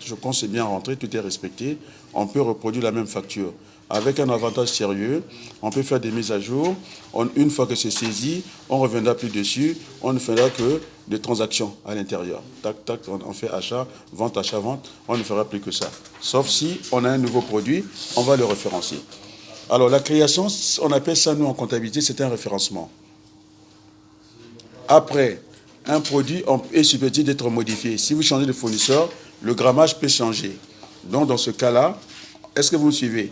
Je pense que c'est bien rentré, tout est respecté. On peut reproduire la même facture. Avec un avantage sérieux, on peut faire des mises à jour. Une fois que c'est saisi, on ne reviendra plus dessus. On ne fera que des transactions à l'intérieur. Tac, tac, on fait achat, vente. On ne fera plus que ça. Sauf si on a un nouveau produit, on va le référencier. Alors la création, on appelle ça, nous, en comptabilité, c'est un référencement. Après, un produit est susceptible d'être modifié. Si vous changez de fournisseur, le grammage peut changer. Donc, dans ce cas-là, est-ce que vous me suivez?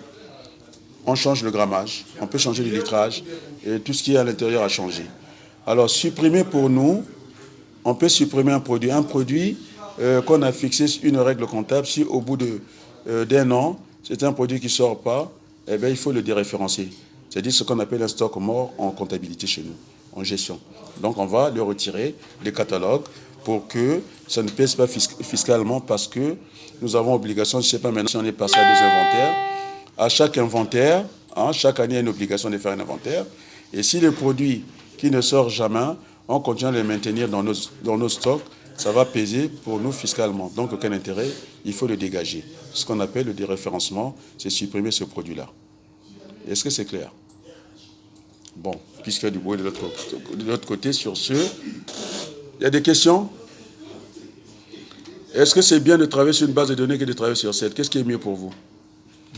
On change le grammage, on peut changer le litrage, et tout ce qui est à l'intérieur a changé. Alors, supprimer pour nous, on peut supprimer un produit. Un produit qu'on a fixé une règle comptable, si au bout d'un an, c'est un produit qui ne sort pas, eh bien, il faut le déréférencier. C'est-à-dire ce qu'on appelle un stock mort en comptabilité chez nous, en gestion. Donc, on va le retirer des catalogues pour que ça ne pèse pas fiscalement parce que nous avons obligation, je ne sais pas maintenant si on est passé à des inventaires. À chaque inventaire, chaque année, il y a une obligation de faire un inventaire. Et si le produit qui ne sort jamais, on continue à les maintenir dans nos stocks, ça va peser pour nous fiscalement. Donc, aucun intérêt, il faut le dégager. Ce qu'on appelle le déréférencement, c'est supprimer ce produit-là. Est-ce que c'est clair? Bon, puisqu'il y a du bruit de l'autre côté, sur ce, il y a des questions? Est-ce que c'est bien de travailler sur une base de données que de travailler sur celle? Qu'est-ce qui est mieux pour vous?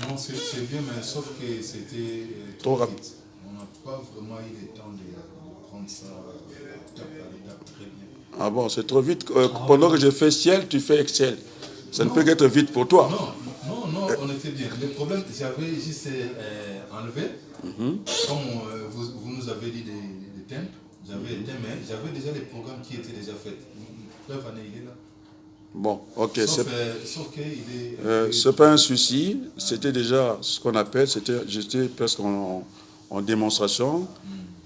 Non, c'est bien, mais sauf que c'était trop rapide. On n'a pas vraiment eu le temps de prendre ça étape par étape très bien. Ah bon, c'est trop vite. Pendant que je fais ciel, tu fais Excel. Ça ne peut qu'être vite pour toi. Non, on était bien. Le problème, j'avais juste enlevé, comme vous nous avez dit des thèmes, j'avais éteint, mais j'avais déjà les programmes qui étaient déjà faits. Preuve, il est là. Bon, ok. Sauf qu'il est... c'est pas un souci. C'était déjà ce qu'on appelle, j'étais presque en démonstration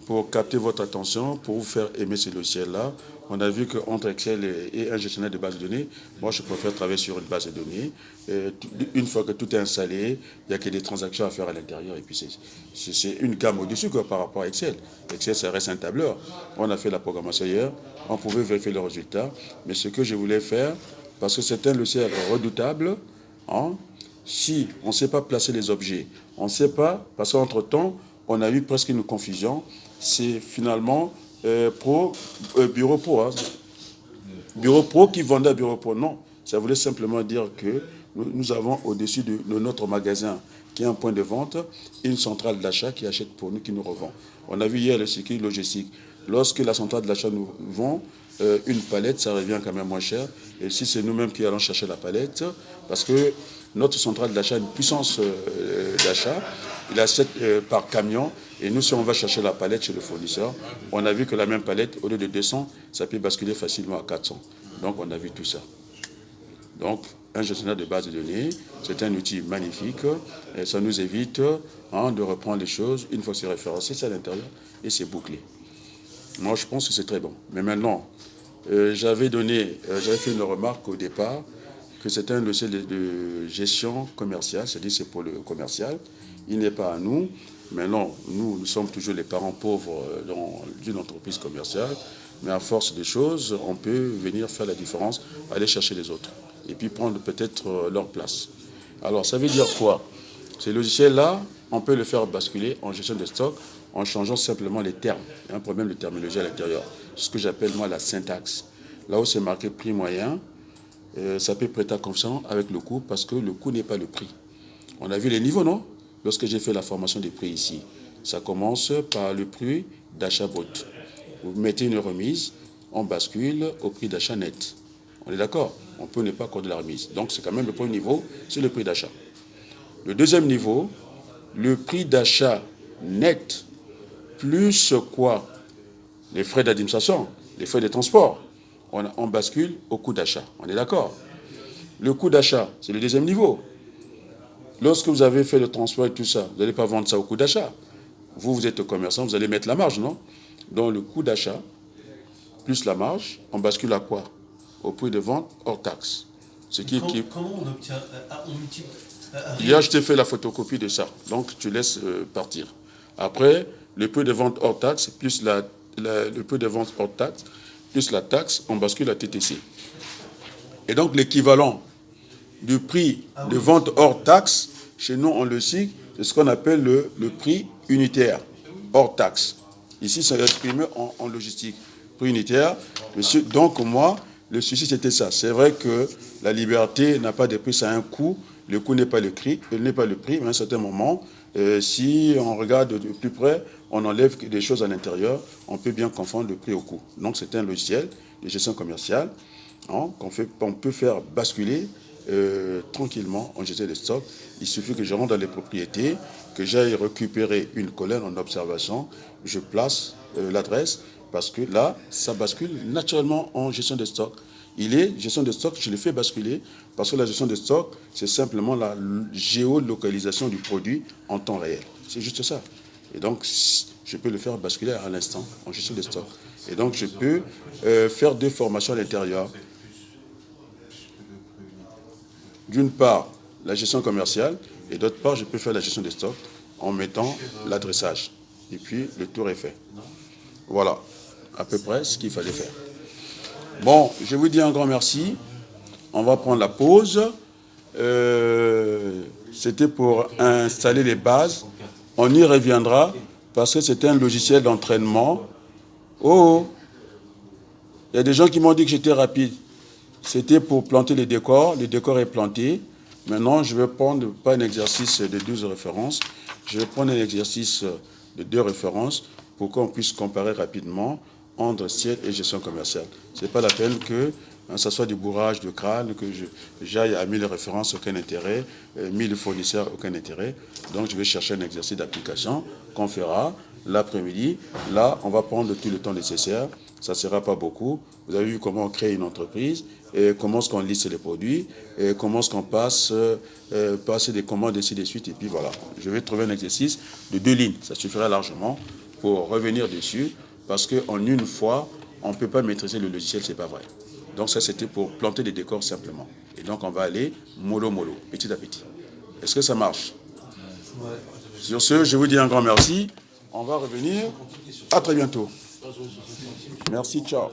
pour capter votre attention, pour vous faire aimer ce logiciel-là. On a vu qu'entre Excel et un gestionnaire de base de données, moi je préfère travailler sur une base de données. Une fois que tout est installé, il n'y a que des transactions à faire à l'intérieur. Et puis c'est une gamme au-dessus par rapport à Excel. Excel, ça reste un tableur. On a fait la programmation hier, on pouvait vérifier le résultat. Mais ce que je voulais faire, parce que c'est un logiciel redoutable, si on ne sait pas placer les objets, on ne sait pas, parce qu'entre-temps, on a eu presque une confusion. C'est finalement Bureau Pro. Bureau Pro qui vendait à Bureau Pro. Non, ça voulait simplement dire que nous avons au-dessus de notre magasin, qui est un point de vente, une centrale d'achat qui achète pour nous, qui nous revend. On a vu hier le circuit logistique. Lorsque la centrale d'achat nous vend une palette, ça revient quand même moins cher. Et si c'est nous-mêmes qui allons chercher la palette, parce que notre centrale d'achat a une puissance d'achat, il achète par camion, et nous, si on va chercher la palette chez le fournisseur, on a vu que la même palette, au lieu de 200, ça peut basculer facilement à 400. Donc, on a vu tout ça. Donc, un gestionnaire de base de données, c'est un outil magnifique, et ça nous évite de reprendre les choses. Une fois que c'est référencé, c'est à l'intérieur, et c'est bouclé. Moi, je pense que c'est très bon. Mais maintenant, j'avais fait une remarque au départ, que c'est un logiciel de gestion commerciale, c'est-à-dire c'est pour le commercial. Il n'est pas à nous. Mais non, nous sommes toujours les parents pauvres d'une entreprise commerciale. Mais à force des choses, on peut venir faire la différence, aller chercher les autres. Et puis prendre peut-être leur place. Alors, ça veut dire quoi? Ces logiciels-là, on peut le faire basculer en gestion de stock en changeant simplement les termes. Il y a un problème de terminologie à l'intérieur. Ce que j'appelle, moi, la syntaxe. Là où c'est marqué prix moyen, ça peut prêter à confiance avec le coût parce que le coût n'est pas le prix. On a vu les niveaux, non? Lorsque j'ai fait la formation des prix ici, ça commence par le prix d'achat brut. Vous mettez une remise, on bascule au prix d'achat net. On est d'accord? On peut ne pas accorder la remise. Donc c'est quand même le premier niveau, c'est le prix d'achat. Le deuxième niveau, le prix d'achat net, plus quoi? Les frais d'administration, les frais de transport. On bascule au coût d'achat. On est d'accord? Le coût d'achat, c'est le deuxième niveau. Lorsque vous avez fait le transport et tout ça, vous n'allez pas vendre ça au coût d'achat. Vous êtes commerçant, vous allez mettre la marge, non? Donc le coût d'achat, plus la marge, on bascule à quoi? Au prix de vente hors taxe. Comment on obtient Hier, je t'ai fait la photocopie de ça. Donc tu laisses partir. Après, le prix de vente hors taxe, plus le prix de vente hors taxe, plus la taxe, on bascule à TTC. Et donc l'équivalent du prix de vente hors taxe, chez nous en logistique, c'est ce qu'on appelle le prix unitaire, hors taxe. Ici, c'est exprimé en logistique. Prix unitaire. Monsieur, donc moi, le souci c'était ça. C'est vrai que la liberté n'a pas de prix, ça a un coût. Le coût n'est pas le prix, mais à un certain moment, si on regarde de plus près, on enlève des choses à l'intérieur, on peut bien confondre le prix au coût. Donc c'est un logiciel de gestion commerciale qu'on peut faire basculer tranquillement en gestion de stock. Il suffit que je rentre dans les propriétés, que j'aille récupérer une colonne en observation, je place l'adresse, parce que là, ça bascule naturellement en gestion de stock. Gestion de stock, je le fais basculer, parce que la gestion de stock, c'est simplement la géolocalisation du produit en temps réel. C'est juste ça. Et donc, je peux le faire basculer à l'instant en gestion de stock. Et donc, je peux faire deux formations à l'intérieur. D'une part, la gestion commerciale, et d'autre part, je peux faire la gestion des stocks en mettant l'adressage. Et puis, le tour est fait. Voilà, à peu près ce qu'il fallait faire. Bon, je vous dis un grand merci. On va prendre la pause. C'était pour installer les bases. On y reviendra parce que c'est un logiciel d'entraînement. Oh, il y a des gens qui m'ont dit que j'étais rapide. C'était pour planter les décors. Le décor est planté. Maintenant, je vais prendre pas un exercice de 12 références. Je vais prendre un exercice de 2 références pour qu'on puisse comparer rapidement entre ciel et gestion commerciale. Ce n'est pas la peine que ça soit du bourrage de crâne, que j'aille à 1000 références, aucun intérêt, 1000 fournisseurs, aucun intérêt. Donc, je vais chercher un exercice d'application qu'on fera l'après-midi. Là, on va prendre tout le temps nécessaire. Ça ne sera pas beaucoup. Vous avez vu comment on crée une entreprise, et comment est-ce qu'on liste les produits, et comment est-ce qu'on passer des commandes, ainsi de suite. Et puis voilà, je vais trouver un exercice de 2 lignes. Ça suffira largement pour revenir dessus, parce qu'en une fois, on ne peut pas maîtriser le logiciel, c'est pas vrai. Donc ça, c'était pour planter des décors simplement. Et donc, on va aller mollo, petit à petit. Est-ce que ça marche? Sur ce, je vous dis un grand merci. On va revenir. À très bientôt. Merci, ciao.